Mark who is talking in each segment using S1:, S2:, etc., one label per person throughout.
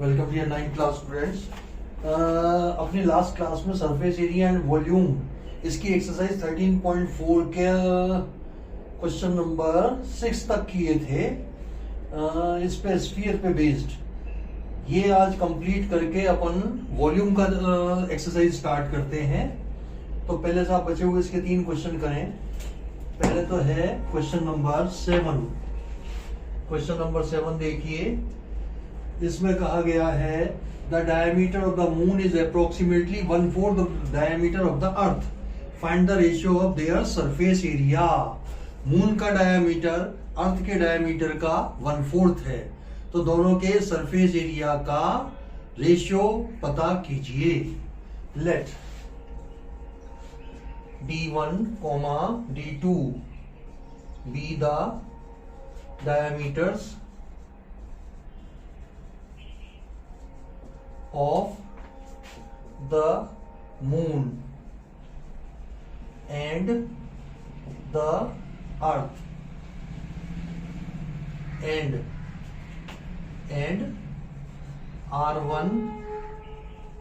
S1: Welcome dear 9th class students. अपनी last class में surface area and volume इसकी exercise 13.4 के क्वेश्चन नंबर 6 तक किए थे। इस पे स्फीयर पे बेस्ड ये आज कंप्लीट करके अपन वॉल्यूम का एक्सरसाइज स्टार्ट करते हैं। तो पहले से आप बचे हुए इसके 3 क्वेश्चन करें। पहले तो है क्वेश्चन नंबर 7। क्वेश्चन नंबर 7 देखिए, इसमें कहा गया है the diameter of the moon is approximately 1/4 of the diameter of the earth, find the ratio of their surface area. Moon का डायमीटर अर्थ के डायमीटर का 1/4 है, तो दोनों के सरफेस एरिया का रेशियो पता कीजिए। Let D1, D2 be the diameters of the moon and the earth, and R1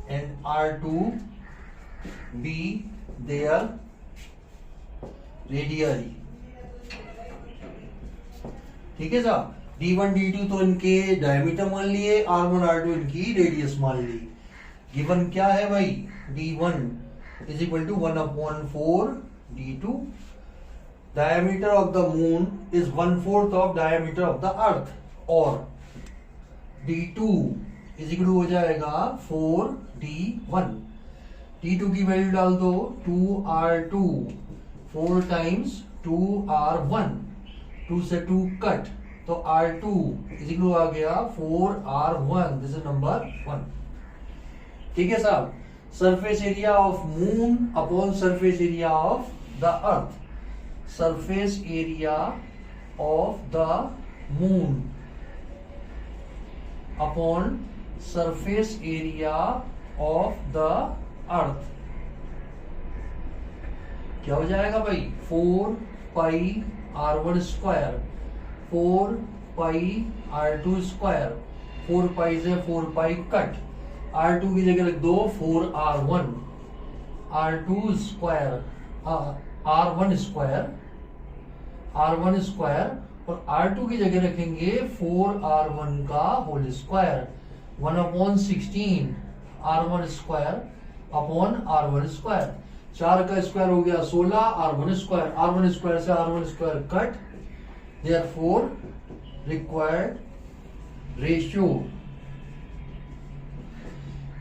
S1: and R2 be their radially. ठीक है साहब, D1 D2 तो इनके डायमीटर मान लिए, R1 R2 इनकी रेडियस मान ली। गिवन क्या है भाई, D1 is equal to 1/4 D2। Diameter of the moon is 1/4 of diameter of the earth, और D2 इज इक्वल टू हो जाएगा 4D1। D2 की वैल्यू डाल दो 2R2, 4 टाइम्स 2R1, 2 से 2 कट, तो R2 इज इक्वल आ गया 4R1। This is number 1। ठीक है साहब। Surface area of moon upon surface area of the earth, surface area of the moon upon surface area of the अर्थ क्या हो जाएगा भाई, 4 पाई R1 स्क्वायर, 4 पाई R2 स्क्वायर, 4 पाई से 4 pi cut, R2 की जगह रख दो 4R1, R2 square, R1 square, R1 square, और R2 की जगह रखेंगे 4R1 का whole square, 1/16 R1 square upon R1 square. 4 का स्क्वायर हो गया 16, R1 स्क्वायर, R1 स्क्वायर से R1 square cut, therefore required ratio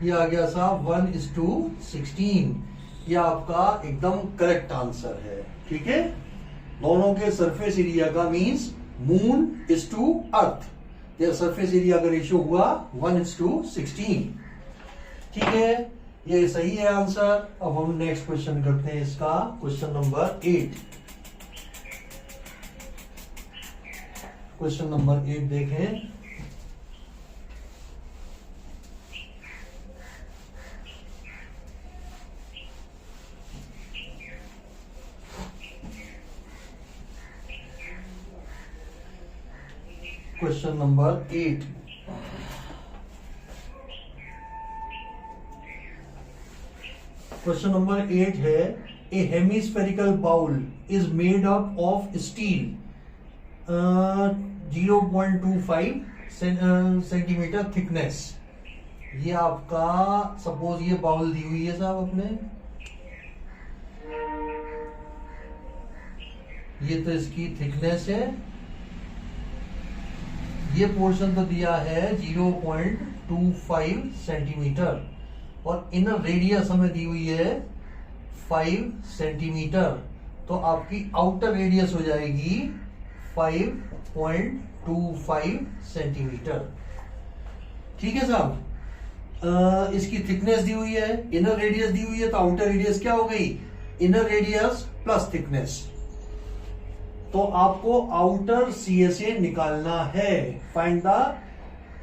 S1: ये आ गया साहब 1:16। ये आपका एकदम करेक्ट आंसर है। ठीक है, दोनों के सरफेस एरिया का means moon is to earth, their surface area का रेशियो हुआ 1:16। ठीक है, ये सही है आंसर। अब हम नेक्स्ट क्वेश्चन करते हैं इसका, क्वेश्चन नंबर 8। क्वेश्चन नंबर 8 देखें। क्वेश्चन नंबर 8, क्वेश्चन नंबर 8 है a hemispherical bowl is made up of steel 0.25 centimetre thickness. ये आपका सपोज ये बाउल दी हुई है साहब अपने, ये तो इसकी थिकनेस है, ये पोर्शन तो दिया है 0.25 सेंटीमीटर, और इनर रेडियस हमें दी हुई है 5 सेंटीमीटर, तो आपकी आउटर रेडियस हो जाएगी 5.25 सेंटीमीटर। ठीक है साहब। इसकी थिकनेस दी हुई है, इनर रेडियस दी हुई है, तो आउटर रेडियस क्या हो गई, इनर रेडियस प्लस थिकनेस। तो आपको आउटर CSA निकालना है। Find the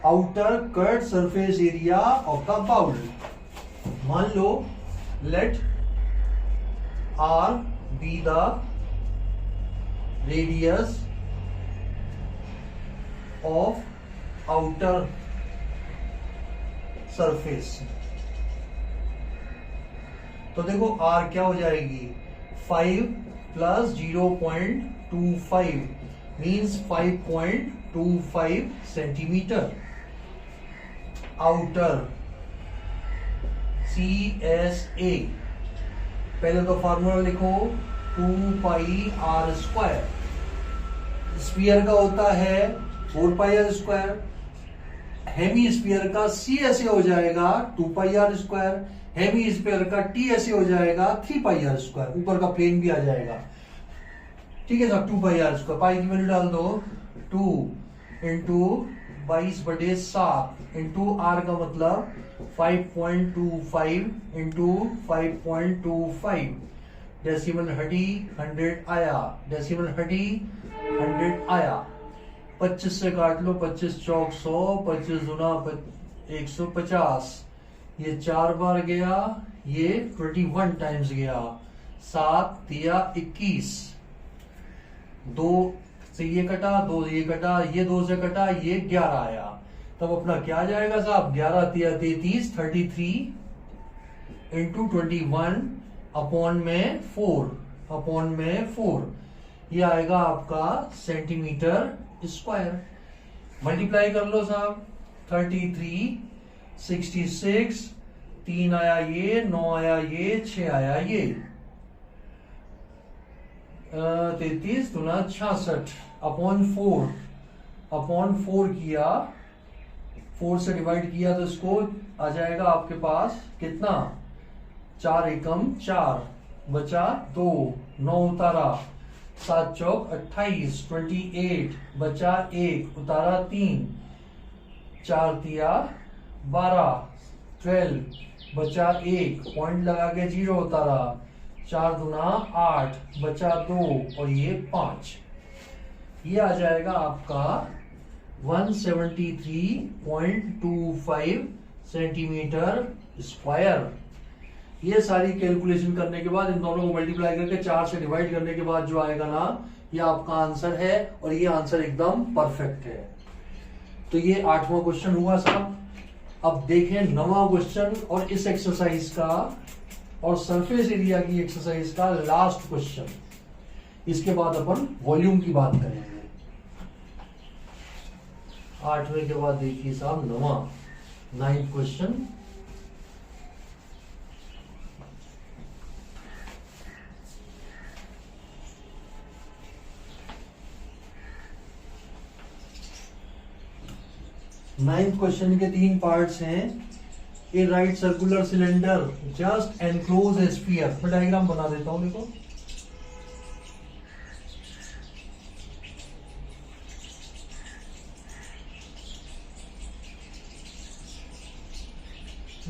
S1: outer curved surface area of the bowl. मान लो let R be the radius of outer surface. तो देखो आर क्या हो जाएगी, 5 plus 0.25 means 5.25 centimetre. Outer CSA, पहले तो फॉर्मूला लिखो 2 पाई आर स्क्वायर। स्फीयर का होता है 4 pi r square, Hemy sphere का CSA हो जाएगा 2 pi r square, Hemy sphere का TSA हो जाएगा 3 पाई आर स्क्वायर, ऊपर का प्लेन भी आ जाएगा। ठीक है साहब, 2 पाई आर स्क्वायर, पाई की वैल्यू डाल दो 2 इंटू 22/7 इंटू आर का मतलब 5.25 इंटू 5.25, डेसिमल हटी 100 आया, डेसिमल हटी 100 आया। 25 से काट लो, 25 चौक 100, 25 गुना 150, ये 4 बार गया, ये 21 टाइम्स गया, 7 दिया 21, 2 से ये कटा, 2 ये कटा, ये 2 से कटा, ये 11 आया। तब अपना क्या आ जाएगा साहब, 11 तिया 33, 33 इंटू 21 अपॉन में 4, अपॉन में 4, ये आएगा आपका सेंटीमीटर स्क्वायर। मल्टीप्लाई कर लो साहब, 33, 66, 3 आया ये, 9 आया ये, 6 आया ये, 33 गुना 66 अपॉन 4, अपॉन 4 किया, 4 से डिवाइड किया तो इसको आ जाएगा आपके पास कितना, 4 एकम 4, बचा 2, 9 उतारा, 7 चौक 28, 28 बचा 1, उतारा 3, 4 दिया 12, 12 बचा 1, पॉइंट लगा के 0 उतारा, 4 दुना 8 बचा 2 और ये 5, ये आ जाएगा आपका 173.25 सेंटीमीटर स्क्वायर। ये सारी कैलकुलेशन करने के बाद इन दोनों को मल्टीप्लाई करके 4 से डिवाइड करने के बाद जो आएगा ना, ये आपका आंसर है और ये आंसर एकदम परफेक्ट है। तो ये 8वां क्वेश्चन हुआ साहब। अब देखें 9वां क्वेश्चन और इस एक्सरसाइज का और सरफेस एरिया की एक्सरसाइज का लास्ट क्वेश्चन। इसके बाद अपन वॉल्यूम की बात करेंगे। 8वें के बाद देखिए साहब 9वां, 9th क्वेश्चन। नाइन्थ क्वेश्चन के 3 पार्ट्स हैं। A right circular cylinder just enclose a sphere. मैं डायग्राम बना देता हूं, देखो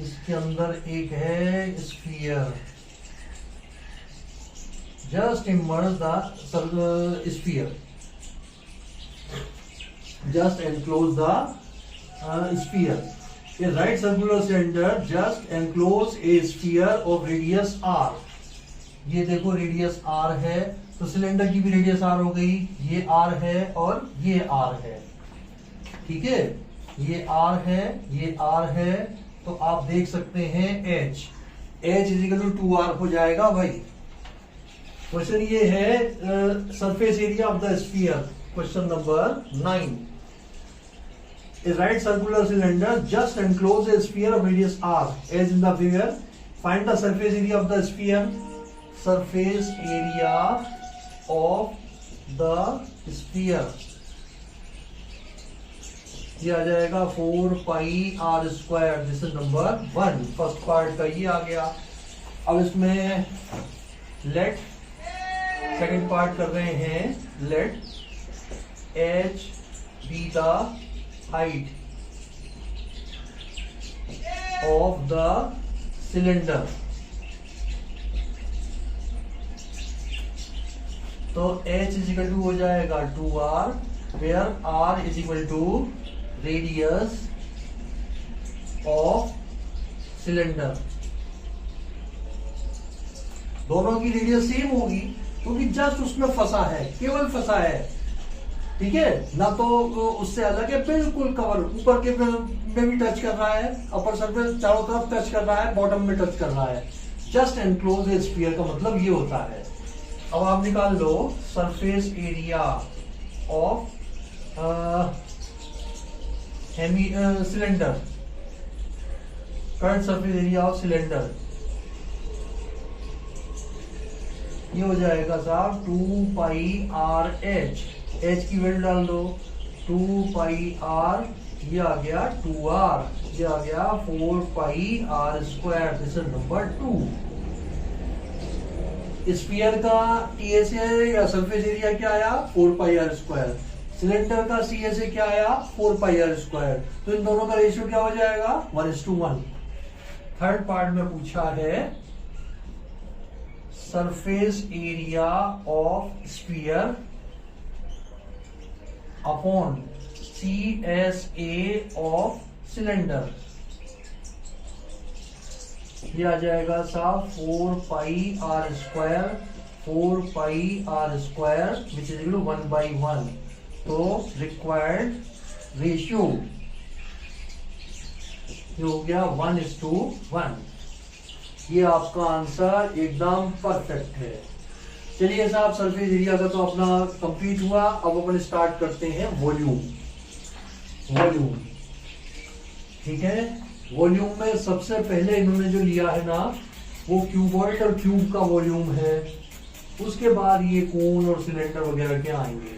S1: इसके अंदर एक है sphere, just emerge the sphere, just enclose the sphere. A right circular cylinder just enclose a sphere of radius r. ये देखो रेडियस r है, तो सिलेंडर की भी रेडियस r हो गई, ये r है और ये r है, ठीक है, ये r है, ये r है, तो आप देख सकते हैं h इजिकल टू 2r हो जाएगा भाई। क्वेश्चन ये है surface area of the sphere, question number 9। A right circular cylinder just enclose a sphere of radius r as in the figure. Find the surface area of the sphere. Surface area of the sphere. ये आ जाएगा 4 पाई r square. This is number 1, first part का ये आ गया। अब इसमें late second part कर रहे हैं, let h be the height of the cylinder। तो h इज इक्वल टू हो जाएगा 2r, where r is equal to radius of cylinder. दोनों की रेडियस सेम होगी क्योंकि जस्ट उसमें फंसा है, केवल फंसा है। ठीक है ना, तो उससे अलग है, बिल्कुल कवर ऊपर के में भी टच कर रहा है, अपर सरफेस चारों तरफ टच कर रहा है, बॉटम में टच कर रहा है। जस्ट एनक्लोज ए स्फीयर का मतलब ये होता है। अब आप निकाल लो surface area of cylinder, curved surface area of cylinder, ये हो जाएगा साहब 2 पाई आर एच, एच की वैल्यू डाल दो 2 पाई आर, ये आ गया 2r, ये आ गया 4 pi r square, this is number 2। Sphere का टीएसए या सरफेस एरिया क्या आया 4 पाई आर स्क्वायर, सिलेंडर का सीएसए क्या आया 4 पाई आर स्क्वायर, तो इन दोनों का रेशियो क्या हो जाएगा 1:1। थर्ड पार्ट में पूछा है surface area of sphere upon CSA of cylinder, ये आ जाएगा साहब 4 pi r square, 4 pi r square which is equal 1/1। तो रिक्वायर्ड रेशियो ये हो गया 1:1। ये आपका आंसर एकदम परफेक्ट है। चलिए साहब सरफेस एरिया का तो अपना कंप्लीट हुआ। अब अपन स्टार्ट करते हैं वॉल्यूम। वॉल्यूम ठीक है, वॉल्यूम में सबसे पहले इन्होंने जो लिया है ना वो क्यूबॉइड और क्यूब का वॉल्यूम है, उसके बाद ये कोन और सिलेंडर वगैरह के आएंगे।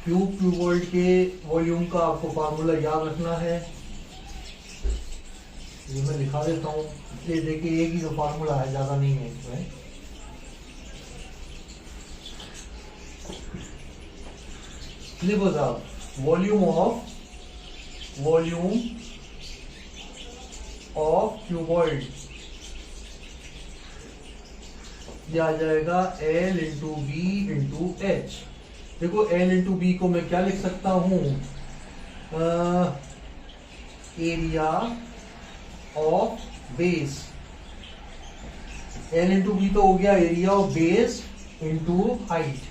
S1: क्यूबॉइड के वॉल्यूम का आपको फार्मूला याद रखना है, ये मैं लिखा देता हूं, ये देखिए एक ही जो फार्मूला है, ज्यादा नहीं है इसमें। लिखो साहब वॉल्यूम ऑफ क्यूबॉइड, ये आ जाएगा L into B into H। देखो L इंटू B को मैं क्या लिख सकता हूं, area of base. L into B तो हो गया area of base into height.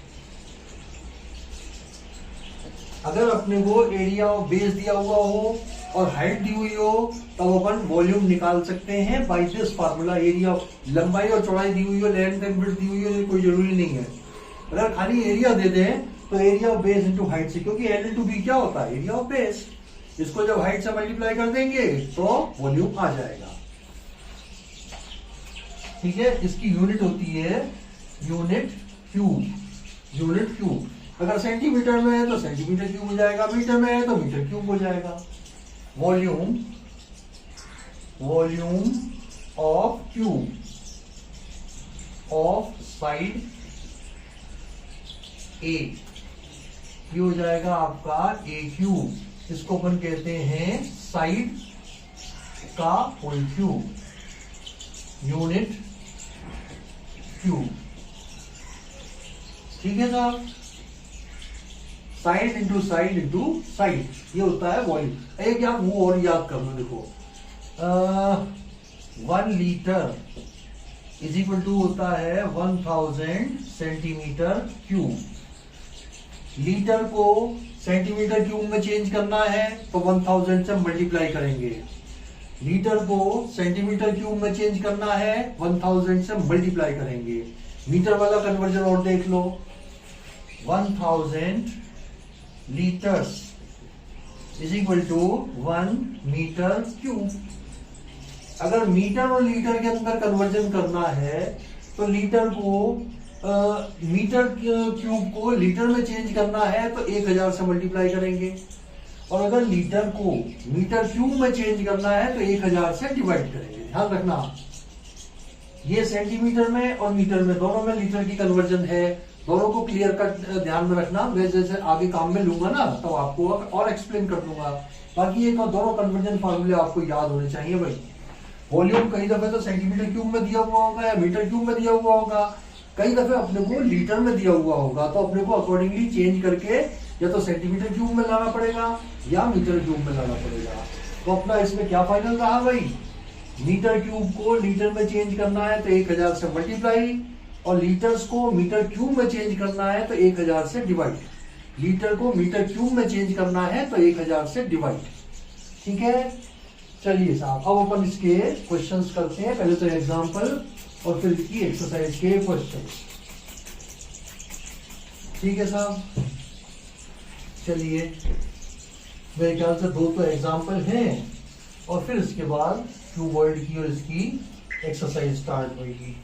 S1: अगर अपने को एरिया ऑफ बेस दिया हुआ हो और हाइट दी हुई हो तब अपन वॉल्यूम निकाल सकते हैं by this formula. Area of लंबाई और चौड़ाई दी हुई हो, लेंथ एंड विड्थ दी हुई हो, कोई जरूरी नहीं है। अगर खाली एरिया दे दें तो area of base into height से, क्योंकि L इंटू B क्या होता है एरिया ऑफ बेस, इसको जब हाइट से मल्टीप्लाई कर देंगे तो वॉल्यूम आ जाएगा। ठीक है, इसकी यूनिट होती है यूनिट क्यूब। अगर सेंटीमीटर में है तो सेंटीमीटर क्यूब हो जाएगा, मीटर में है तो मीटर क्यूब हो जाएगा। Volume of cube of side a, ये हो जाएगा आपका ए क्यूब। इसको अपन कहते हैं साइड का होल क्यूब, यूनिट क्यूब। ठीक है साहब, side into side into side, ये होता है वॉल्यूम। एक यार वो और याद कर लो, देखो 1 लीटर इज इक्वल टू होता है 1000 सेंटीमीटर क्यूब। लीटर को सेंटीमीटर क्यूब में चेंज करना है तो 1000 से मल्टीप्लाई करेंगे, लीटर को सेंटीमीटर क्यूब में चेंज करना है 1000 से मल्टीप्लाई करेंगे। मीटर वाला कन्वर्जन और देख लो, 1000 litres is equal to 1 metre cube. अगर मीटर और लीटर के अंदर कन्वर्जन करना है तो लीटर को मीटर क्यूब को लीटर में चेंज करना है तो 1000 से मल्टीप्लाई करेंगे, और अगर लीटर को मीटर क्यूब में चेंज करना है तो 1000 से डिवाइड करेंगे। ध्यान रखना, ये सेंटीमीटर में और मीटर में दोनों में लीटर की कन्वर्जन है, दोनों को क्लियर कट ध्यान में रखना। मैं जैसे आगे काम में लूंगा ना तो आपको और एक्सप्लेन कर दूंगा। बाकी ये दोनों कन्वर्जन फार्मूले आपको याद होने चाहिए भाई। वॉल्यूम कई दफे तो सेंटीमीटर क्यूब में दिया हुआ होगा या मीटर क्यूब में दिया हुआ होगा, कई दफे अपने को लीटर में दिया हुआ होगा, तो अपने को अकॉर्डिंगली चेंज करके या तो सेंटीमीटर क्यूब में लाना पड़ेगा या मीटर क्यूब में लाना पड़ेगा। तो अपना इसमें क्या फाइनल रहा भाई, मीटर क्यूब को लीटर में चेंज करना है तो 1000 से मल्टीप्लाई, और लीटर्स को मीटर क्यूब में चेंज करना है तो 1000 से डिवाइड। लीटर को मीटर क्यूब में चेंज करना है तो 1000 से डिवाइड। ठीक है, चलिए साहब अब अपन इसके क्वेश्चंस करते हैं। पहले तो एग्जांपल और फिर इसकी एक्सरसाइज के क्वेश्चन। ठीक है साहब, चलिए मेरे ख्याल से 2 तो एग्जांपल हैं और फिर इसके बाद क्यूब वर्ड की और इसकी एक्सरसाइज स्टार्ट होगी।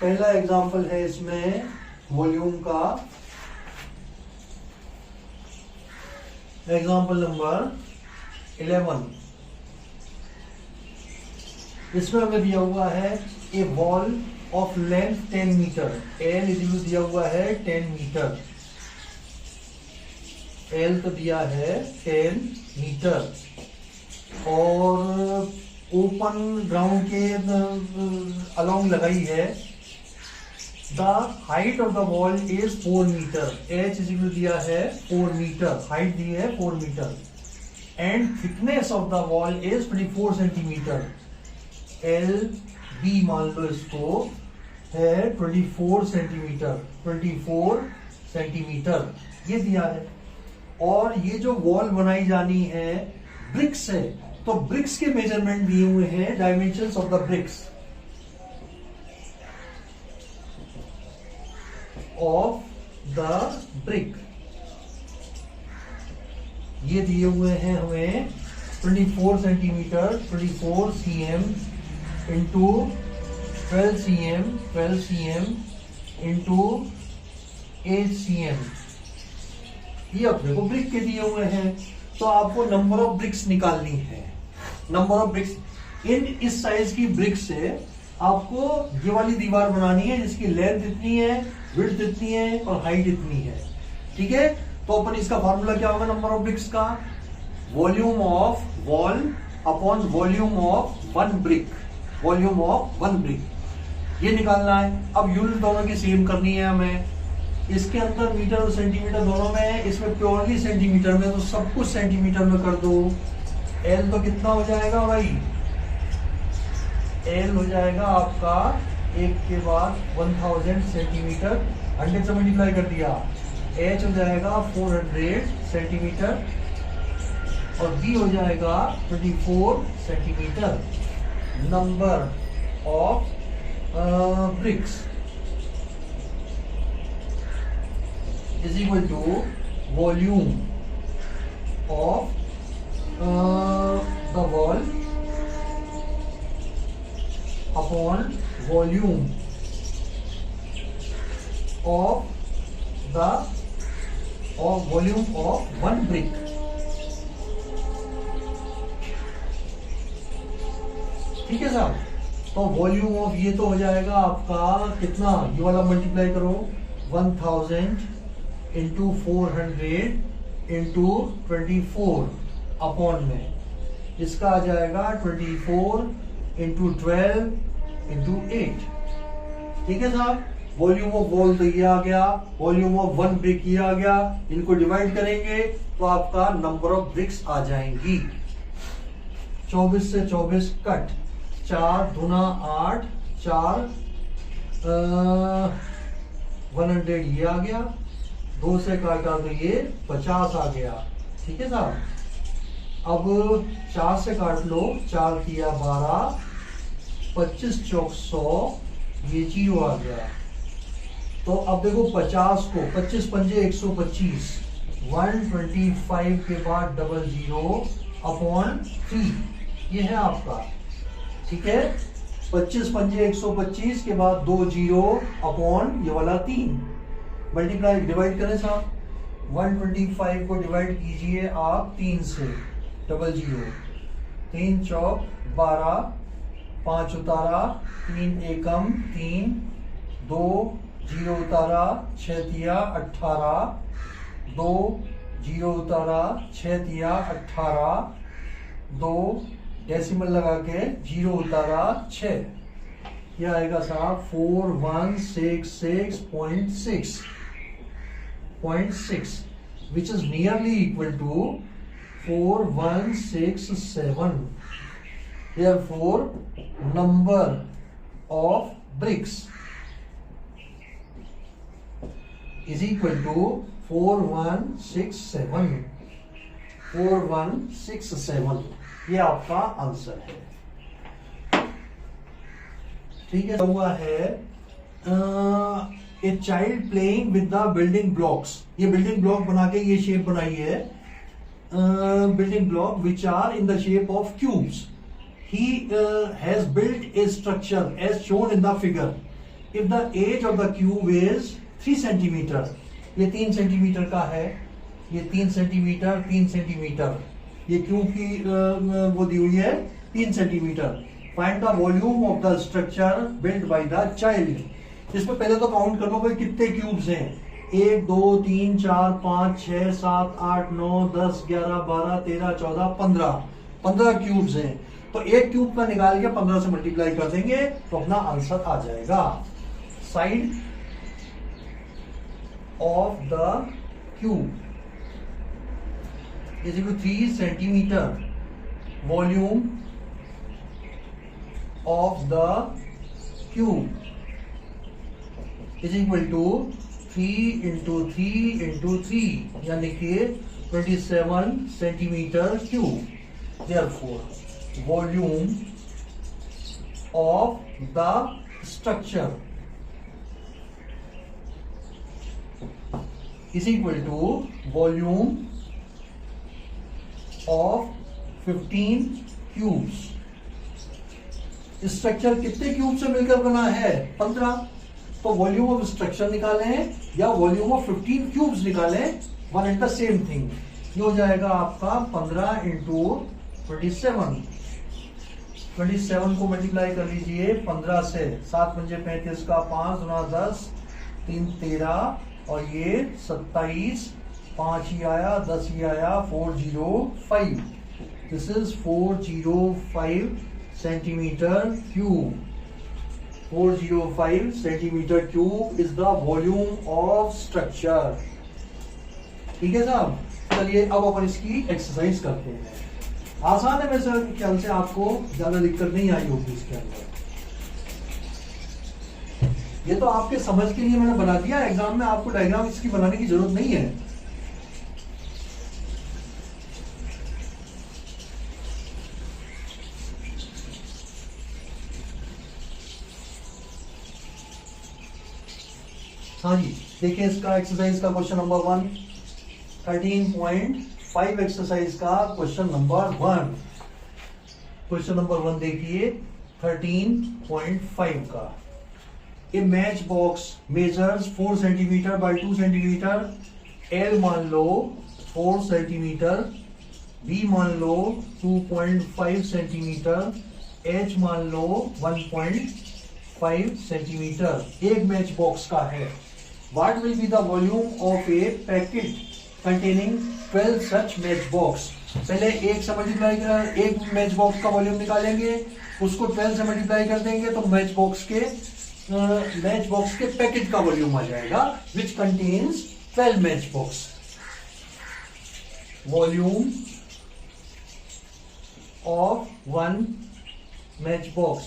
S1: पहला एग्जांपल है इसमें वॉल्यूम का, एग्जांपल नंबर 11। इसमें हमें दिया हुआ है a wall of length 10 metre, L दिया हुआ है 10 मीटर, एल तो दिया है 10 मीटर, और ओपन ग्राउंड के अलोंग लगाई है। The height of the wall is 4 metre, H दिया है 4 मीटर, हाइट दी है 4 metre, and thickness of the wall is 24 centimetre. L B मान लो इसको है 24 सेंटीमीटर, 24 सेंटीमीटर ये दिया है। और ये जो वॉल बनाई जानी है ब्रिक्स है, तो ब्रिक्स के मेजरमेंट दिए हुए हैं, dimensions of the bricks of the brick ये दिए हुए हैं हमें 24 centimetre, 24 cm into 12 cm, 12 cm into 8 cm, ये अपने को ब्रिक के दिए हुए हैं। तो आपको नंबर ऑफ ब्रिक्स निकालनी है। नंबर ऑफ ब्रिक्स इन इस साइज की ब्रिक से आपको ये वाली दीवार बनानी है जिसकी लेंथ इतनी है, विड्थ इतनी है और हाइट इतनी है। ठीक है, तो अपन इसका फॉर्मूला क्या होगा नंबर ऑफ ब्रिक्स का? Volume of wall upon volume of one brick, volume of one brick ये निकालना है। अब यूनिट दोनों की सेम करनी है हमें। इसके अंदर मीटर और सेंटीमीटर दोनों में है, इसमें प्योरली सेंटीमीटर में, तो सब कुछ सेंटीमीटर में कर दो। एल तो कितना हो जाएगा भाई? एल हो जाएगा आपका एक के बाद 1000 सेंटीमीटर, 100 से मल्टीप्लाई कर दिया। एच हो जाएगा 400 सेंटीमीटर और बी हो जाएगा 24 centimetre. Number of BRICS is equal to volume of the wall upon volume of volume of one brick। ठीक है साहब, तो वॉल्यूम ऑफ ये तो हो जाएगा आपका कितना, ये वाला मल्टीप्लाई करो 1000 इंटू 400 इंटू 24 अपॉन में, इसका आ जाएगा 24 इंटू 12 इंटू 8। ठीक है साहब, वॉल्यूम ऑफ वॉल तो ये आ गया, वॉल्यूम ऑफ वन ब्रिक ये आ गया, इनको डिवाइड करेंगे तो आपका नंबर ऑफ ब्रिक्स आ जाएंगी। 24 से 24 कट, 4 दूना 8, 4 100 ये आ गया, 2 से काटा तो ये 50 आ गया। ठीक है साहब, अब 4 से काट लो, 4 किया 12, 25 चौक 100, ये 0 आ गया। तो अब देखो 50 को 25 पंजे 125, 125 के बाद 00 अपॉन 3 ये है आपका। ठीक है, 25 पंजे 125 के बाद 2 0 अपॉन ये वाला 3, मल्टीप्लाई डिवाइड करें साहब, 125 को डिवाइड कीजिए आप 3 से, 00, 3 चौक 12, 5 उतारा, 3 एकम 3, 2 0 उतारा, 6 तिया 18, 2 0 उतारा, 6 तिया 18, 2 डेसिमल लगा के 0 उतारा 6, यह आएगा साहब 4166.6, which is nearly equal to 4167 Therefore, number of bricks is equal to 4167. 4167 ये आपका आंसर है। ठीक है, हुआ है a child playing with the building blocks. ये बिल्डिंग ब्लॉक बना के ये शेप बनाई है, building block which are in the shape of cubes. He has built a structure as shown in the figure. If the age of the cube is 3 centimeter, ये 3 centimetre का है, ये 3 centimetre 3 centimetre, ये cube की वो दी हुई है 3 centimetre. Find the volume of the structure built by the child. इसमें पहले तो काउंट कर लो भाई कितने क्यूब्स हैं। 1 2 3 4 5 6 7 8 9 10 11 12 13 14 15 क्यूब्स हैं। तो एक क्यूब का निकाल के 15 से मल्टीप्लाई कर देंगे तो अपना आंसर आ जाएगा। Side of the cube is equal to 3 centimetre. Volume of the cube is equal to 3 into 3 into 3 यानी कि 27 centimetre cube. Therefore volume of the structure is equal to volume of 15 cubes। Structure कितने cube से मिलकर बना है? 15। तो volume of structure निकालें या वॉल्यूम ऑफ 15 क्यूब्स निकालें, one and the same thing. ये हो जाएगा आपका 15 इंटू 27। 27 को मल्टीप्लाई कर लीजिए 15 से। 7 पंजे 35 का 5 गुना 10 3 13 और ये 27 5 ही आया 10 ही आया 405। This is 405 centimetre cube. 405 centimetre cube is the volume of structure. ठीक है साहब, चलिए अब अपन इसकी एक्सरसाइज करते हैं। आसान है, मेरे सर के ख्याल से आपको ज्यादा दिक्कत नहीं आई होगी इसके अंदर। ये तो आपके समझ के लिए मैंने बना दिया, एग्जाम में आपको डायग्राम इसकी बनाने की जरूरत नहीं है। हाँ जी, देखिए इसका एक्सरसाइज का क्वेश्चन नंबर 1 13.5 एक्सरसाइज का क्वेश्चन नंबर 1। क्वेश्चन नंबर 1 देखिए 13.5 का। A match box measures 4 centimetre by 2 centimetre. L मान लो 4 सेंटीमीटर, बी मान लो 2.5 सेंटीमीटर, एच मान लो 1.5 सेंटीमीटर। एक मैच बॉक्स का है। What will be the volume of A packet containing 12 such match box. पहले एक से मल्टीप्लाई कर, एक मैच बॉक्स का वॉल्यूम निकालेंगे, उसको 12 से मल्टीप्लाई कर देंगे तो मैच बॉक्स के पैकेट का वॉल्यूम आ जाएगा, which contains 12 match box. Volume of 1 match box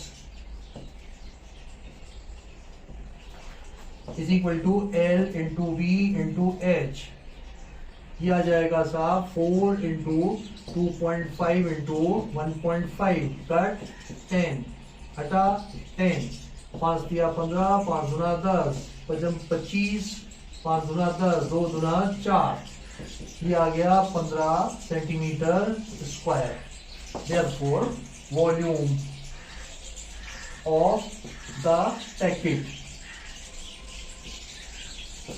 S1: is equal to L into V into H। ये आ जाएगा साहब 4 इंटू 2.5 इंटू 1.5 कट 10 हटा 10 5 दिया 15 5 गुना 10 पचम 25 5 गुना 10 2 गुना 4। ये आ गया 15 centimetre square. Therefore volume of the packet,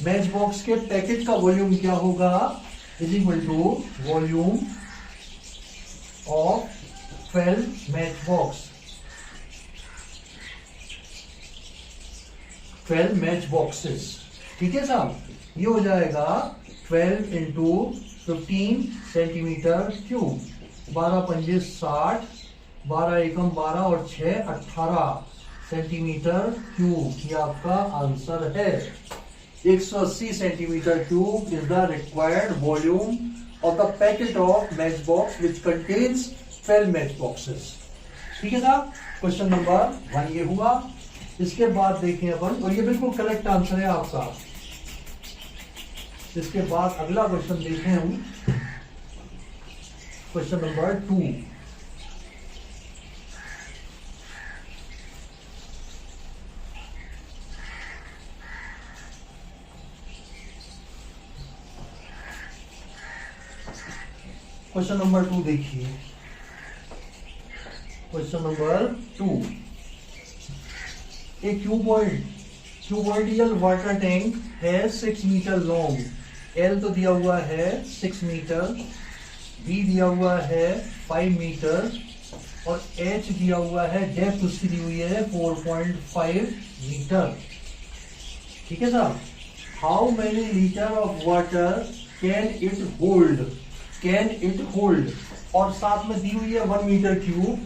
S1: match box के पैकेट का वॉल्यूम क्या होगा? Is equal to volume of 12 match box. 12 match boxes. ठीक है साहब, ये हो जाएगा 12 इंटू 15 सेंटीमीटर क्यूब। 12 पंजे 60, 12 एकम 12 और 6 18 सेंटीमीटर क्यूब। ये आपका आंसर है। 180 centimetre cube is the required volume of the packet of matchbox which contains 12 matchboxes. ठीक है साहब, क्वेश्चन नंबर 1 ये हुआ। इसके बाद देखें अपन, और ये बिल्कुल करेक्ट आंसर है आपका। इसके बाद अगला क्वेश्चन देखें हम, क्वेश्चन नंबर 2। क्वेश्चन नंबर 2 देखिए, क्वेश्चन नंबर 2। ए क्यूबॉइडियल वाटर टैंक है 6 मीटर लॉन्ग। एल तो दिया हुआ है 6 मीटर, बी दिया हुआ है 5 मीटर और एच दिया हुआ है, डेप्थ उसकी दी हुई है 4.5 मीटर। ठीक है साहब, how many litre of water can it hold, can it hold, और साथ में दी हुई है 1 metre cube,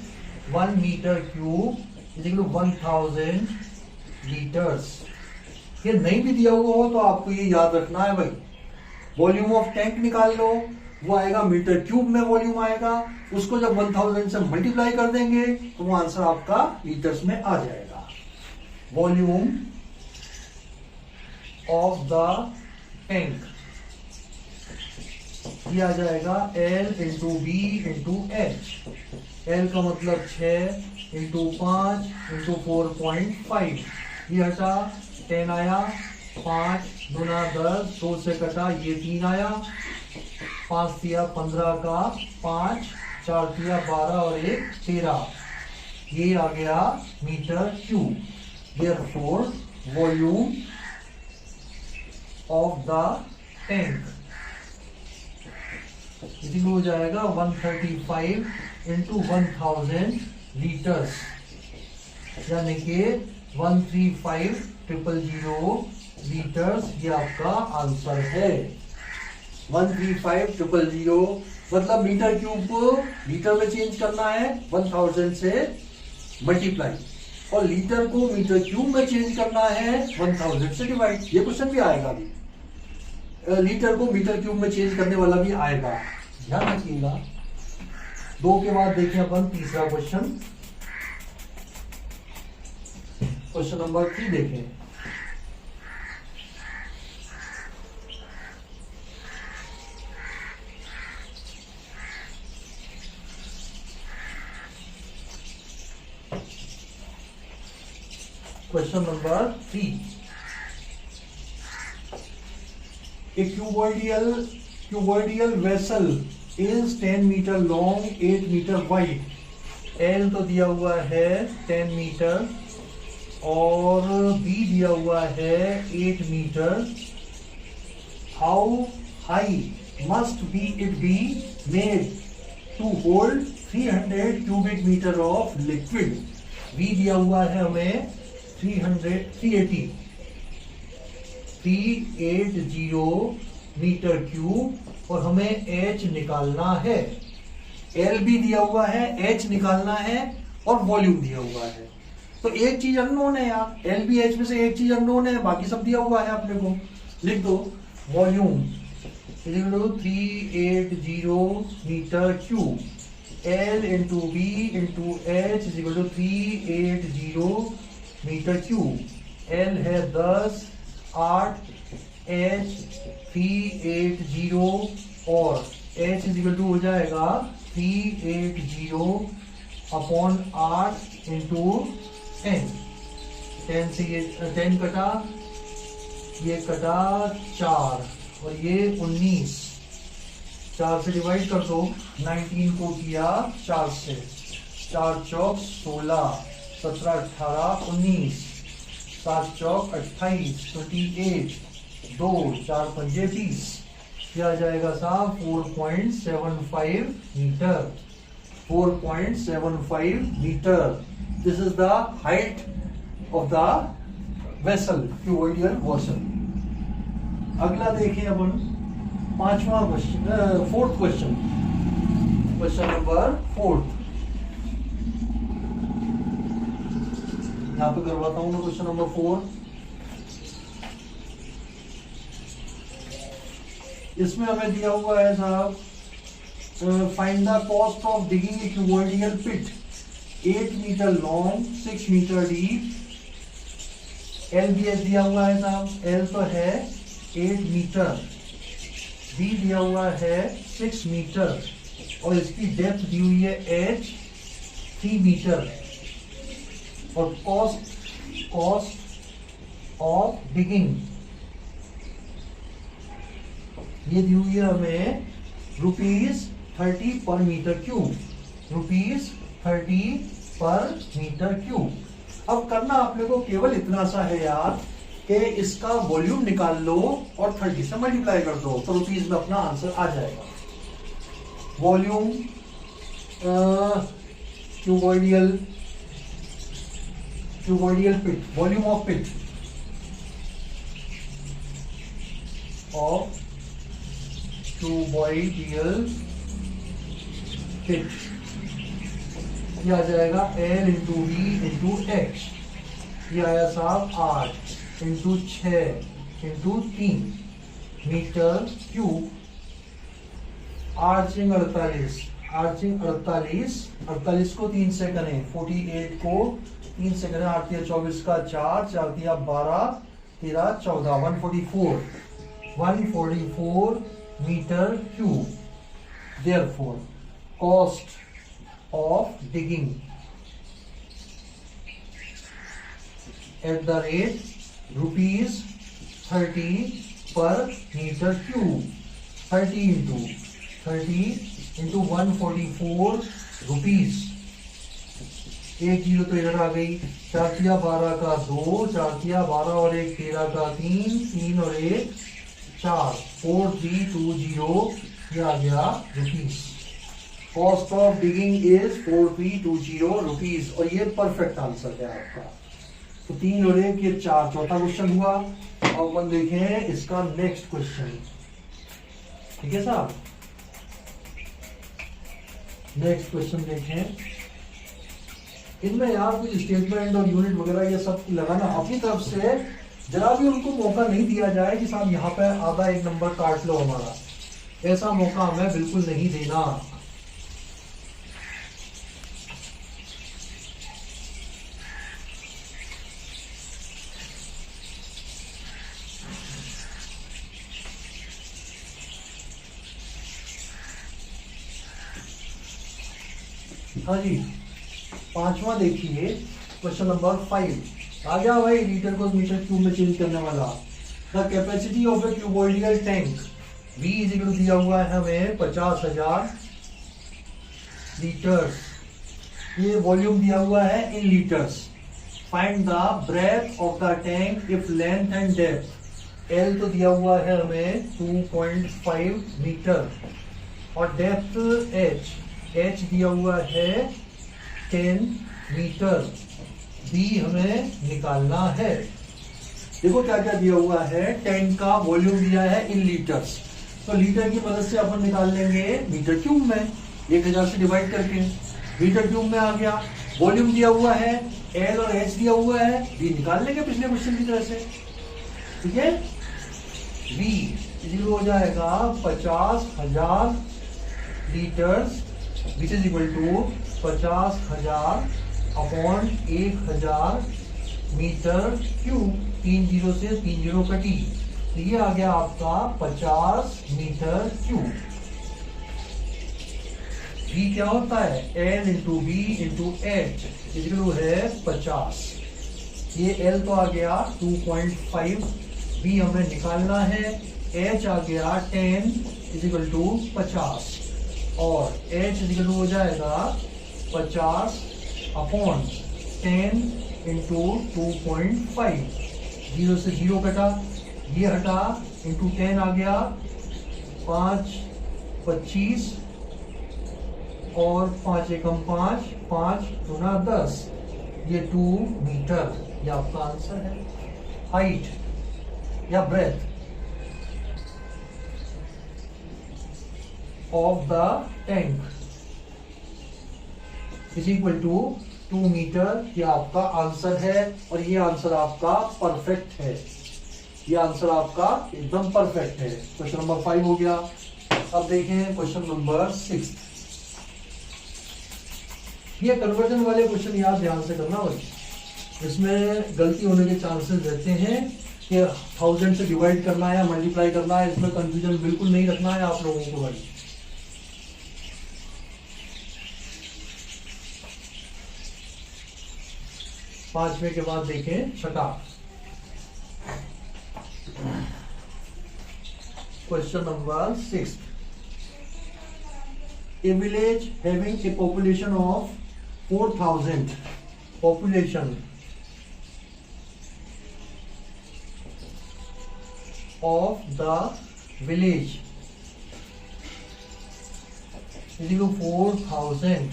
S1: 1 metre cube is equal to 1000 litres. ये नहीं भी दिया हुआ हो तो आपको ये याद रखना है भाई, वॉल्यूम ऑफ टैंक निकाल लो, वो आएगा मीटर क्यूब में वॉल्यूम आएगा, उसको जब 1000 से मल्टीप्लाई कर देंगे तो वो आंसर आपका लीटर्स में आ जाएगा। वॉल्यूम ऑफ द टैंक ये आ जाएगा L into B into H. L का मतलब 6 इंटू 5 इंटू 4.5, ये हटा 10 आया, 5 गुना 10, 2 से कटा ये 3 आया, 5 दिया 15 का 5, 4 दिया 12 और 1 13, ये आ गया metre cube. Therefore volume of the tank इसी हो जाएगा 135 इंटू 1000 लीटर्स, यानी कि 135,000 लीटर्स, ये आपका आंसर है। 135,000 मतलब मीटर क्यूब को लीटर में चेंज करना है 1000 से मल्टीप्लाई, और लीटर को मीटर क्यूब में चेंज करना है 1000 से डिवाइड। ये क्वेश्चन भी आएगा अभी, लीटर को मीटर क्यूब में चेंज करने वाला भी आएगा, ध्यान रखिएगा। 2 के बाद देखें अपन तीसरा क्वेश्चन, क्वेश्चन नंबर 3 देखें। Question number 3। A cuboidal vessel is 10 metre long, 8 metre wide. L तो दिया हुआ है 10 मीटर और B दिया हुआ है 8 metre. How high must be it be made to hold 300 cubic metre of liquid. B दिया हुआ है हमें 380 मीटर क्यूब और हमें H निकालना है। L भी दिया हुआ है, H निकालना है और वॉल्यूम दिया हुआ है। तो एक चीज अननोन है यार, L भी H में से एक चीज अननोन है, बाकी सब दिया हुआ है अपने को। लिख दो volume 380 metre cube, L into B into H is equal to 380 metre cube. L है 10, 8, H 380 और H इज इक्वल टू हो जाएगा 380 अपॉन 8 इंटू 10। 10 से ये 10 कटा, ये कटा 4 और ये 19, 4 से डिवाइड कर दो। 19 को किया 4 से, 4 चौक 16, 17 18 19, 7 चौक 28, 28, 2 4 पंजे 30, यह आ जाएगा साहब 4.75 metre. 4.75 metre, this is the height of the vessel, cuboidal vessel. अगला देखें अपन पांचवा question, fourth question, question number 4। यहां पे करवाता हूं मैं क्वेश्चन नंबर 4। इसमें हमें दिया हुआ है साहब, find the cost of digging a cuboidal pit 8 metre long, 6 metre deep. L B H दिया हुआ है साहब, एल तो है 8 मीटर, बी दिया हुआ है 6 मीटर और इसकी डेप्थ दी हुई है एच 3 मीटर। और कॉस्ट ऑफ डिगिंग ये दी हुई है हमें ₹30 पर मीटर क्यूब, ₹30 पर मीटर क्यूब। अब करना आप लोगों को केवल इतना सा है यार कि इसका वॉल्यूम निकाल लो और 30 से मल्टीप्लाई कर दो तो रुपीज में अपना आंसर आ जाएगा। Volume cuboidal pit, volume of pit of cuboidal pit, ये आ जाएगा L into V into H, ये आया साहब 8 इंटू 6 इंटू 3 मीटर क्यूब। आर्चिंग 48 को 3 से करें, 48 को 3 से करें, 8 तिया 24 का 4, 4 तिया 12, 13 14, 144 metre cube. Therefore, cost of digging at the rate ₹30 per meter cube, 30 into 144 rupees. एक जीरो तो इधर आ गई, 4 तिया 12 का 2, 4 तिया 12 और 1 13 का 3, 3 और 1 4, 4320, ये आ गया rupees. Cost of digging is 4320 rupees और ये परफेक्ट आंसर है आपका। तो 3 और 1 ये 4, चौथा क्वेश्चन हुआ। अब अपन देखें इसका नेक्स्ट क्वेश्चन, ठीक है साहब। नेक्स्ट क्वेश्चन देखें, इनमें यार कोई स्टेटमेंट और यूनिट वगैरह ये सब लगाना अपनी तरफ से, जरा भी उनको मौका नहीं दिया जाए कि साहब यहाँ पे आधा 1 नंबर काट लो हमारा, ऐसा मौका हमें बिल्कुल नहीं देना। हाँ जी, 5वां देखिए, क्वेश्चन नंबर 5 आ गया भाई, लीटर को मीटर क्यूब में चेंज करने वाला। The capacity of a cuboidal tank V is equal दिया हुआ है हमें 50,000 लीटर्स, ये वॉल्यूम दिया हुआ है in litres. Find the breadth of the tank if length and depth. L तो दिया हुआ है हमें 2.5 मीटर और डेप्थ H दिया हुआ है 10 मीटर। B हमें निकालना है। देखो क्या क्या दिया हुआ है, टैंक का वॉल्यूम दिया है इन लीटर्स, तो लीटर की मदद से अपन निकाल लेंगे मीटर क्यूब में, 1000 से डिवाइड करके मीटर क्यूब में आ गया। वॉल्यूम दिया हुआ है, L और H दिया हुआ है, B निकाल लेंगे पिछले क्वेश्चन की तरह से, ठीक है। V इक्वल हो जाएगा 50,000 litres which is equal to 50,000 upon 1000 metre cube. 3 zero से 3 जीरो कटी, तो ये आ गया आपका 50 मीटर क्यूब। V क्या होता है, L into B into H equal है 50। ये L तो आ गया 2.5, B हमें निकालना है, H आ गया 10 इक्वल टू 50 और H इक्वल हो जाएगा 50 अपॉन 10 इंटू 2.5। 0 से 0 कटा, ये हटा, इंटू 10 आ गया 5 25 और 5 एकम 5, 5 गुना 10, ये 2 मीटर, ये आपका आंसर है। हाइट या breadth of the tank is equal to 2 metre, ये आपका आंसर है और ये आंसर आपका परफेक्ट है, ये आंसर आपका एकदम परफेक्ट है। क्वेश्चन नंबर 5 हो गया। अब देखें क्वेश्चन नंबर 6। ये कन्वर्जन वाले क्वेश्चन याद ध्यान से करना भाई, इसमें गलती होने के चांसेस रहते हैं कि 1000 से डिवाइड करना है, मल्टीप्लाई करना है, इसमें कंफ्यूजन बिल्कुल नहीं रखना है आप लोगों को भाई। पांचवें के बाद देखें छठा question number 6। A village having a population of 4000 population of the village is equal to 4000,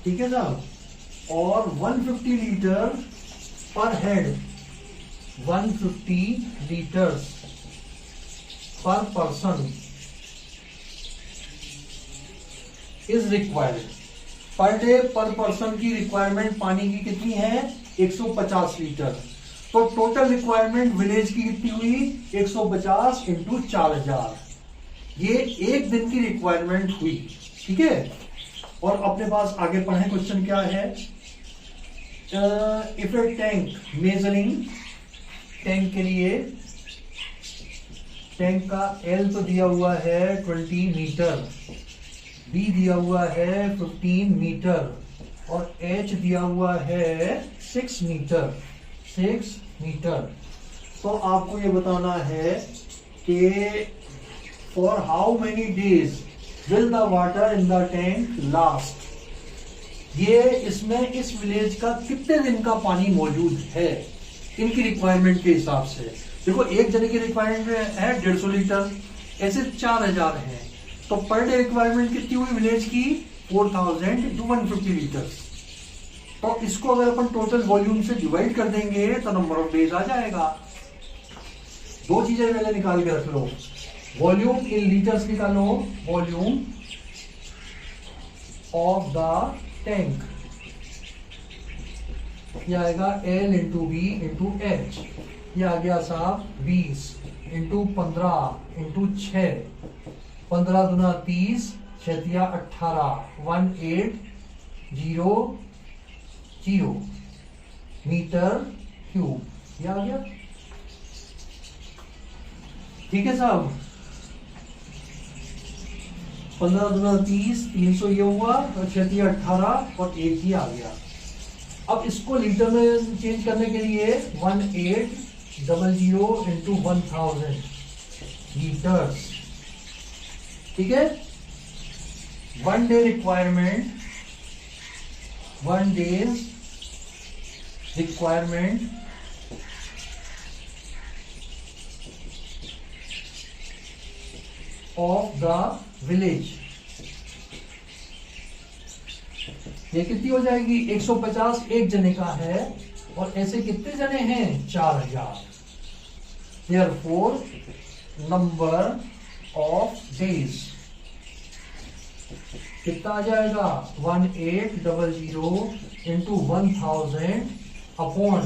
S1: ठीक है साहब, और 150 लीटर पर हेड, 150 लीटर्स पर person is required. Per day पर पर्सन की रिक्वायरमेंट पानी की कितनी है? 150 लीटर। तो टोटल रिक्वायरमेंट विलेज की कितनी हुई? 150 इंटू 4000, ये एक दिन की रिक्वायरमेंट हुई, ठीक है। और अपने पास आगे पढ़े क्वेश्चन क्या है, if A tank measuring, tank के लिए टैंक का एल तो दिया हुआ है 20 मीटर, बी दिया हुआ है 15 मीटर और एच दिया हुआ है 6 मीटर, 6 मीटर। तो आपको ये बताना है कि for how many days will the water in the tank last, ये इसमें इस विलेज का कितने दिन का पानी मौजूद है इनकी रिक्वायरमेंट के हिसाब से। देखो एक जने की रिक्वायरमेंट है 150 लीटर, ऐसे 4000 है, तो पर डे रिक्वायरमेंट कितनी हुई विलेज की? 4000 इंटू 150 लीटर। तो इसको अगर अपन टोटल वॉल्यूम से डिवाइड कर देंगे तो नंबर ऑफ डेज आ जाएगा। दो चीजें पहले निकाल के रख लो, वॉल्यूम इन लीटर्स निकालो, वॉल्यूम ऑफ द टैंक, ये आएगा L into B into H, ये आ गया साहब 20 इंटू 15 इंटू 6, 15 दूना 30, 6 तिया 18, 1800 मीटर क्यूब, ये आ गया, ठीक है साहब। 15 दूना 30, 300 ये हुआ और 6 तिया 18 और 1 ही आ गया। अब इसको लीटर में चेंज करने के लिए 1800 इंटू 1000 लीटर्स, ठीक है। One day requirement, one days requirement of the village, ये कितनी हो जाएगी? 150 एक जने का है और ऐसे कितने जने हैं? 4000। Therefore, नंबर ऑफ डेज कितना आ जाएगा? 1800 into 1000 upon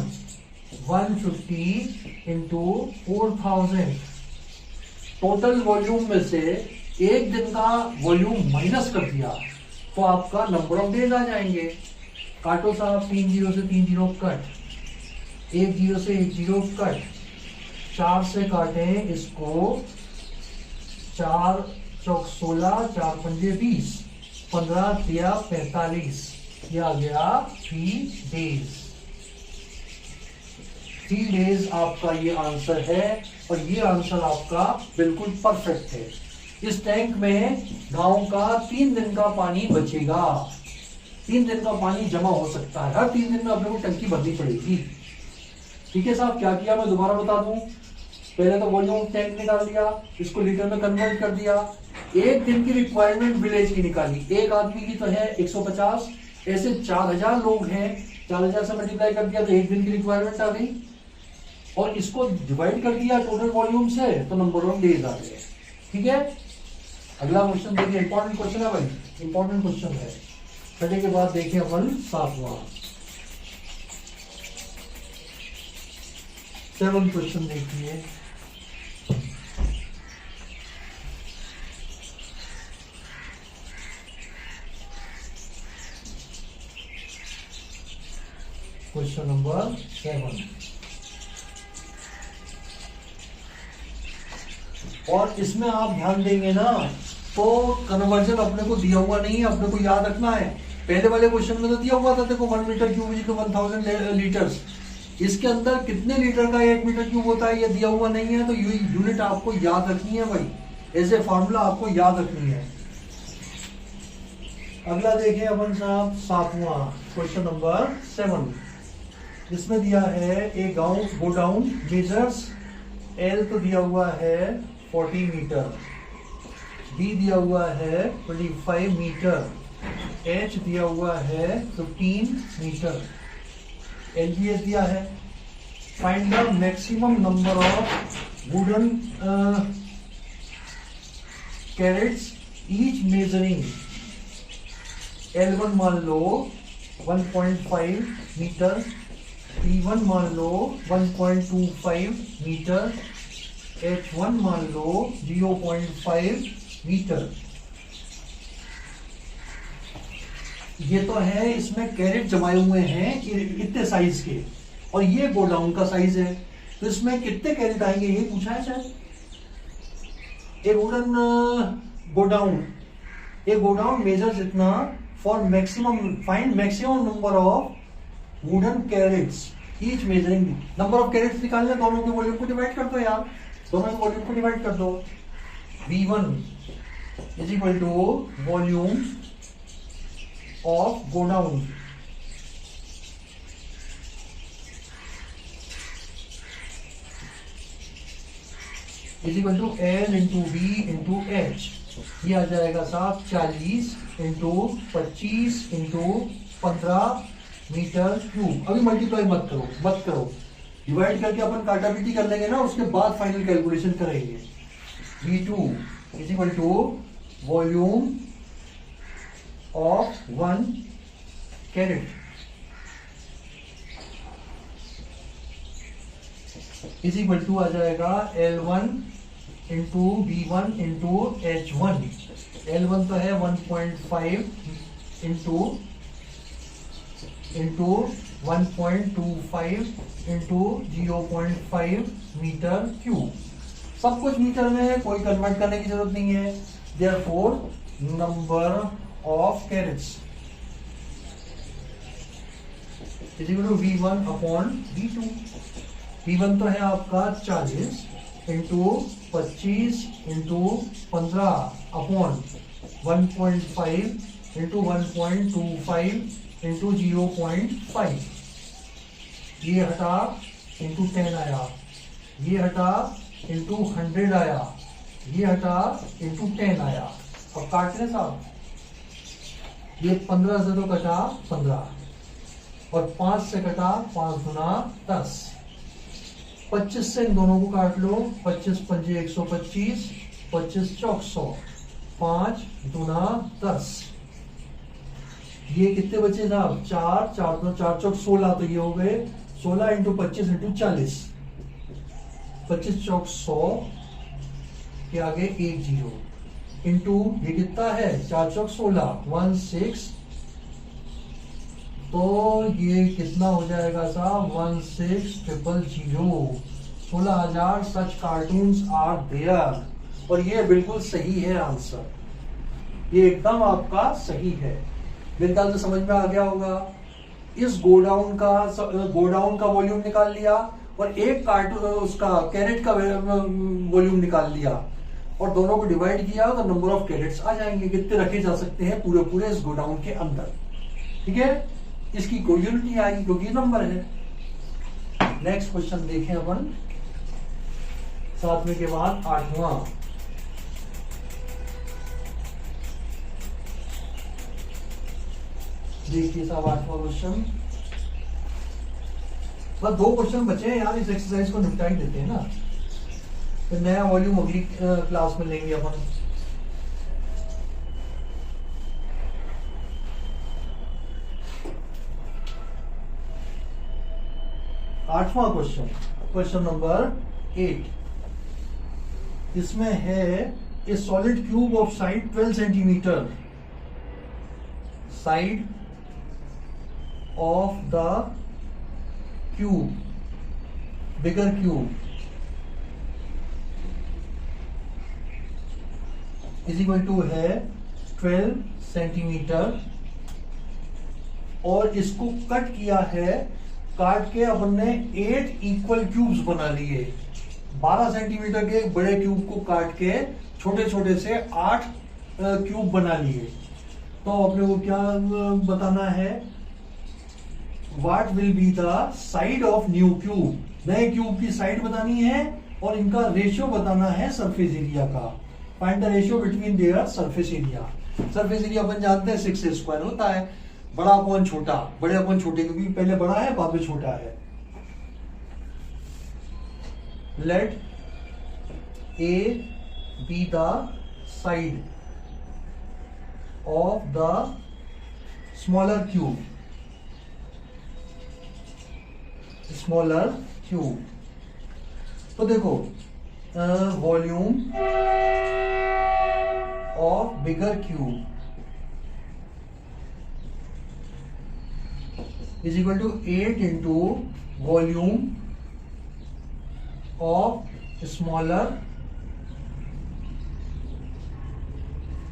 S1: 150 into 4000। Total volume में से एक दिन का वॉल्यूम माइनस कर दिया तो आपका नंबर ऑफ डेज आ जाएंगे। काटो साहब, 3 0 से 3 0 कट, 1 0 से 1 0 कट, 4 से काटें इसको, 4 चौक 16, 4 पंजे 20, 15 तिया 45, ये आ गया 3 डेज। 3 डेज आपका ये आंसर है और ये आंसर आपका बिल्कुल परफेक्ट है। इस टैंक में गांव का 3 दिन का पानी बचेगा, 3 दिन का पानी जमा हो सकता है। हर 3 दिन में अपने को टंकी भरनी पड़ेगी, ठीक है साहब। क्या किया मैं दोबारा बता दूं, पहले तो वॉल्यूम टैंक निकाल दिया, इसको लीटर में कन्वर्ट कर दिया, एक दिन की रिक्वायरमेंट विलेज की निकाली, एक आदमी की तो है 150, ऐसे 4000 लोग हैं, 4000 से मल्टीप्लाई कर दिया तो एक दिन की रिक्वायरमेंट आ गई और इसको डिवाइड कर दिया टोटल वॉल्यूम से तो नंबर ऑफ डेज आ गए, ठीक है। अगला क्वेश्चन देखिए, इंपॉर्टेंट क्वेश्चन है भाई, इंपॉर्टेंट क्वेश्चन है। छठे के बाद देखिए अपन 7वां 7 क्वेश्चन देखिए। Question number 7। और इसमें आप ध्यान देंगे ना तो कन्वर्जन अपने को दिया हुआ नहीं है, अपने को याद रखना है। पहले वाले क्वेश्चन में तो दिया हुआ था देखो 1 मीटर क्यूब इज 1000 लीटर्स। इसके अंदर कितने लीटर का 1 मीटर क्यूब होता है ये दिया हुआ नहीं है, तो यूनिट आपको याद रखनी है भाई, ऐसे फार्मूला आपको याद रखनी है। अगला देखें अपन साहब 7वां क्वेश्चन नंबर 7। इसमें दिया है ए गोडाउन मेजर्स, एल तो दिया हुआ है 40 मीटर, बी दिया हुआ है 25 मीटर, एच दिया हुआ है 15 मीटर, एलजीएस दिया है। Find the maximum number of wooden crates each measuring. L1 मान लो 1.5 मीटर, T1 मान लो 1.25 मीटर, H1 मान लो 0.5 मीटर। ये तो है इसमें कैरेट जमाए हुए हैं इतने साइज के, और ये गोडाउन का साइज है, तो इसमें कितने कैरेट आएंगे ये पूछा है शायद। ए वुडन गोडाउन मेजर्स इतना for maximum, find maximum number of wooden crates each measuring. Number of crates निकालने, दोनों के वॉल्यूम को डिवाइड कर दो यार, दोनों के वॉल्यूम को डिवाइड कर दो। V1 is equal to volume of godown is equal to L into V into H। ये आ जाएगा साहब 40 इंटू 25 इंटू 15 मीटर क्यूब। अभी मल्टीप्लाई मत करो, डिवाइड करके अपन काटापीटी कर लेंगे ना, उसके बाद फाइनल कैलकुलेशन करेंगे। V2 is equal to volume of 1 carat is equal to आ जाएगा L1 into B1 into H1। L1 तो है 1.5 इंटू 1.25 इंटू 0.5 मीटर क्यूब। सब कुछ मीटर में है, कोई कन्वर्ट करने की जरूरत नहीं है। Therefore number of crates is equal to V1 upon V2। V1 तो है आपका 40 into 25 into 15 upon 1.5 into 1.25 into 0.5। ये हटा इंटू 10 आया, ये हटा इंटू 100 आया, ये हटा इंटू 10 आया। अब काट लें साहब, ये 15 से तो कटा 15 और 5 से कटा 5 गुना 10, 25 से इन दोनों को काट लो, 25 पंजे 125, 25 चौक 100, 5 गुना 10। ये कितने बचे साहब 4 चौक 16, तो ये हो गए 16 इंटू 25 इंटू 40, 25 चौक 100 के आगे 1 0 इंटू ये कितना है 4 चौक 16 16, तो ये कितना हो जाएगा साहब 16000। 16,000 सच कार्टून्स आर देयर, और ये बिल्कुल सही है आंसर, ये एकदम आपका सही है। मेरे ख्याल से समझ में आ गया होगा। इस गोडाउन का वॉल्यूम निकाल लिया और एक कार्टून उसका कैरेट का वॉल्यूम निकाल लिया और दोनों को डिवाइड किया तो नंबर ऑफ कैरेट्स आ जाएंगे, कितने रखे जा सकते हैं पूरे इस गोडाउन के अंदर। ठीक है, इसकी कोई यूनिट नहीं आएगी क्योंकि नंबर है। नेक्स्ट क्वेश्चन देखें अपन 7वें के बाद 8वां। देखिए साहब 8वां क्वेश्चन, बस 2 क्वेश्चन बचे हैं यार, इस एक्सरसाइज को निपटा ही देते हैं ना, फिर नया वॉल्यूम अगली क्लास में लेंगे अपन। आठवां क्वेश्चन, क्वेश्चन नंबर 8, इसमें है a solid cube of side 12 centimetre, side of the cube, bigger cube is equal to है 12 सेंटीमीटर, और इसको कट किया है, काट के अपन ने 8 इक्वल क्यूब्स बना लिए। 12 सेंटीमीटर के बड़े क्यूब को काट के छोटे छोटे से 8 क्यूब बना लिए। तो अपने को क्या बताना है, what will be the side of new cube, नए क्यूब की साइड बतानी है और इनका रेशियो बताना है सरफेस एरिया का। Find the ratio between their surface area. Surface area अपन जानते हैं 6 स्क्वायर होता है, बड़ा अपॉन छोटा, बड़े अपॉन छोटे, क्योंकि पहले बड़ा है बाद में छोटा है। Let a be the side of the smaller cube, smaller cube. तो देखो volume of bigger cube is equal to 8 into volume of smaller,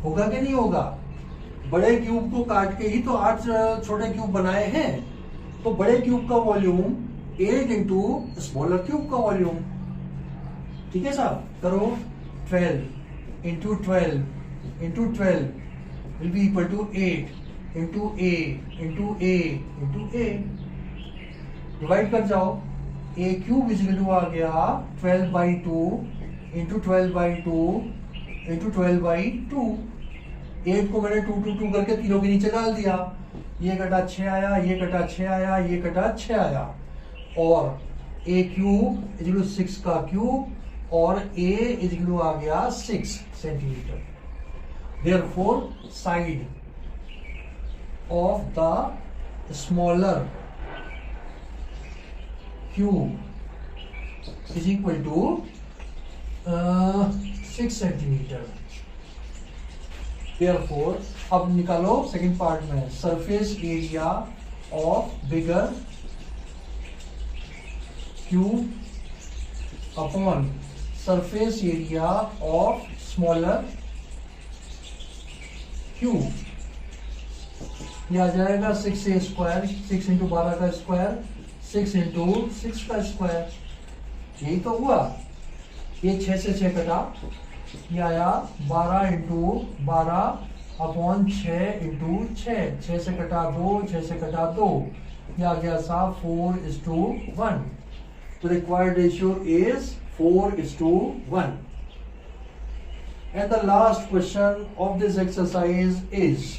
S1: होगा कि नहीं होगा? बड़े क्यूब को काट के ही तो 8 छोटे क्यूब बनाए हैं, तो बड़े क्यूब का वॉल्यूम 8 इंटू स्मॉलर क्यूब का वॉल्यूम। ठीक है साहब, करो 12 into 12 into 12 will be equal to 8 into a into a into a. Divide कर जाओ, a cube is equal to आ गया 12/2 इंटू 12/2 इंटू 12/2। 8 को मैंने 2 करके तीनों के नीचे डाल दिया, ये कटा 6 आया, ये कटा 6 आया, ये कटा 6 आया, और ए क्यूब इज इक्वल टू 6 का क्यूब और ए इज इक्वल टू आ गया 6 centimetre. Therefore side of the smaller cube is equal to 6 centimetre. Therefore, अब निकालो सेकंड पार्ट में, surface area of bigger cube upon surface area of smaller cube. यह आ जाएगा 6a square, 6 into 12 का square, 6 into 6 का square. यही तो हुआ, ये 6 से 6 कटा, ये आया 12 इंटू 12 अपॉन 6 इंटू 6, 6 से कटा 2, 6 से कटा 2, ये आ गया साहब 4:1। तो required ratio is 4:1। And the last question of this exercise is,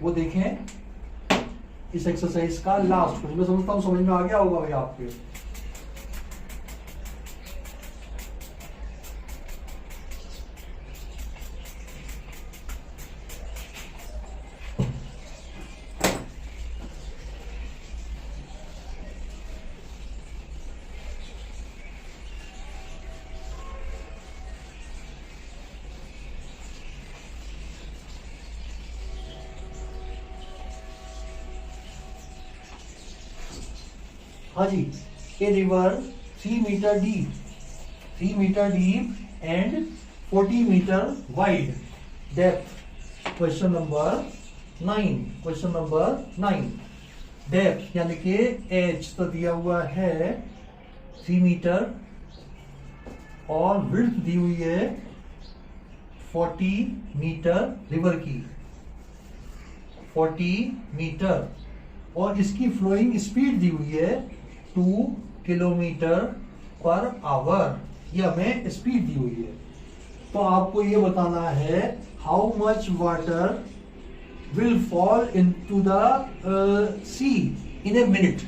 S1: वो देखें इस एक्सरसाइज का लास्ट क्वेश्चन। मैं समझता हूं समझ में आ गया होगा भाई आपके। हाँ जी, a river 3 metre deep, 3 metre deep and 40 metre wide, depth. Question number 9, question number 9, depth यानी कि एच तो दिया हुआ है 3 मीटर और विड्थ दी हुई है 40 मीटर रिवर की, 40 मीटर, और इसकी फ्लोइंग स्पीड दी हुई है 2 किलोमीटर पर आवर, ये हमें स्पीड दी हुई है। तो आपको ये बताना है how much water will fall into the sea in a minute.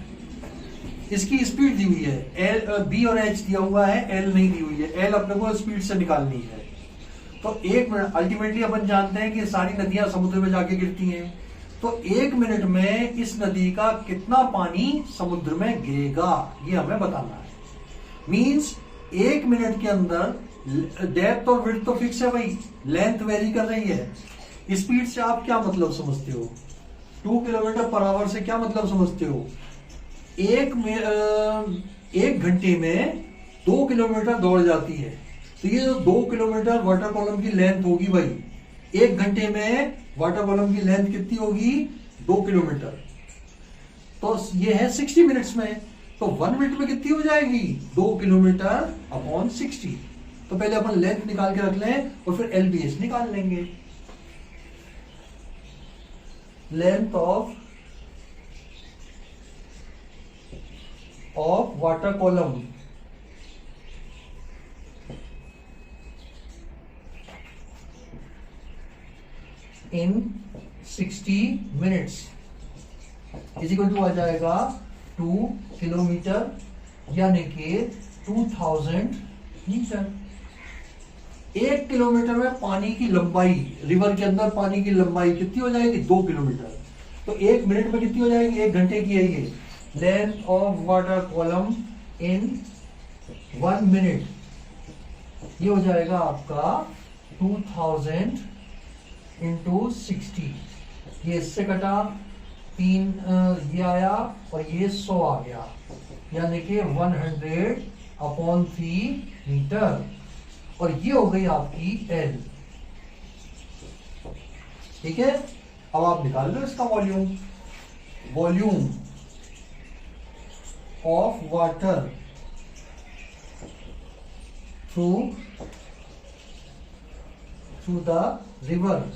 S1: इसकी स्पीड दी हुई है, एल बी और एच दिया हुआ है, एल नहीं दी हुई है, एल अपने को स्पीड से निकालनी है। तो 1 मिनट, अल्टीमेटली अपन जानते हैं कि सारी नदियां समुद्र में जाके गिरती हैं, तो 1 मिनट में इस नदी का कितना पानी समुद्र में गिरेगा, ये हमें बताना है। मींस 1 मिनट के अंदर डेप्थ और विड्थ तो फिक्स है भाई, लेंथ वेरी कर रही है। स्पीड से आप क्या मतलब समझते हो? 2 किलोमीटर पर आवर से क्या मतलब समझते हो? एक घंटे में 2 किलोमीटर दौड़ जाती है, तो ये जो 2 किलोमीटर वाटर कॉलम की लेंथ होगी भाई, एक घंटे में वाटर कॉलम की लेंथ कितनी होगी? 2 किलोमीटर। तो ये है 60 मिनट्स में, तो 1 मिनट में कितनी हो जाएगी? 2 किलोमीटर अपॉन 60। तो पहले अपन लेंथ निकाल के रख लें और फिर LBH निकाल लेंगे। Length of water column in 60 minutes is equal to आ जाएगा 2 किलोमीटर, यानी कि 2000 मीटर। 1 किलोमीटर में पानी की लंबाई, रिवर के अंदर पानी की लंबाई कितनी हो जाएगी? 2 किलोमीटर। तो 1 मिनट में कितनी हो जाएगी? 1 घंटे की है ये। Length of water column in 1 minute ये हो जाएगा आपका 2000 इंटू 60। ये इससे कटा 3 ये आया और ये 100 आ गया, यानी कि 100 अपॉन 3 मीटर, और ये हो गई आपकी L। ठीक है, अब आप निकाल लो इसका volume. Volume of water through the river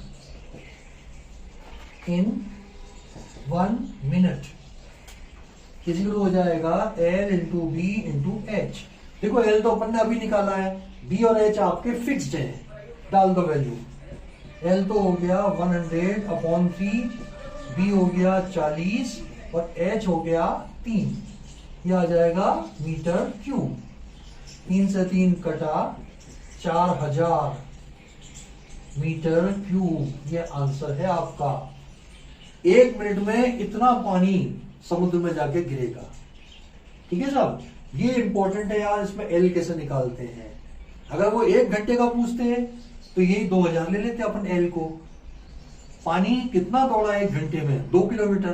S1: in 1 minute equal हो जाएगा L into B into H. देखो L तो अपन ने अभी निकाला है, B और H आपके फिक्स्ड है, डाल दो वैल्यू। L तो हो गया 100 अपॉन 3, B हो गया 40 और H हो गया 3। ये आ जाएगा मीटर क्यूब। 3 से 3 कटा, 4000 मीटर क्यूब ये आंसर है आपका। 1 मिनट में इतना पानी समुद्र में जाके गिरेगा। ठीक है साहब, ये इंपॉर्टेंट है यार, इसमें L कैसे निकालते हैं। अगर वो 1 घंटे का पूछते हैं तो यही 2000 ले लेते अपन L को। पानी कितना दौड़ा 1 घंटे में? 2 किलोमीटर।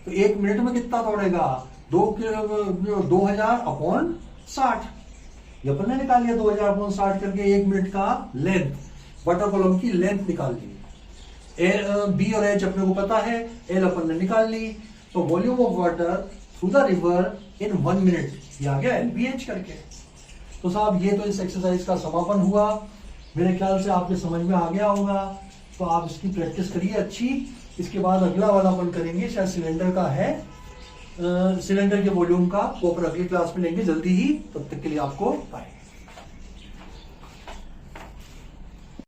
S1: तो 1 मिनट में कितना दौड़ेगा? 2000 अपॉन 60। ये अपन ने निकाल लिया 2000 अपॉन 60 करके 1 मिनट का लेंथ, वाटर कॉलम की लेंथ निकाल ली। B और H अपने को पता है, L अपन ने निकाल ली। तो volume of water through the river in 1 minute ये आ गया LBH करके। तो साहब ये तो इस एक्सरसाइज का समापन हुआ। मेरे ख्याल से आपके समझ में आ गया होगा, तो आप इसकी प्रैक्टिस करिए अच्छी। इसके बाद अगला वाला अपन करेंगे, शायद सिलेंडर का है, सिलेंडर के वॉल्यूम का, वो अपन अगली क्लास में लेंगे जल्दी ही। तब तक के लिए आपको बाय।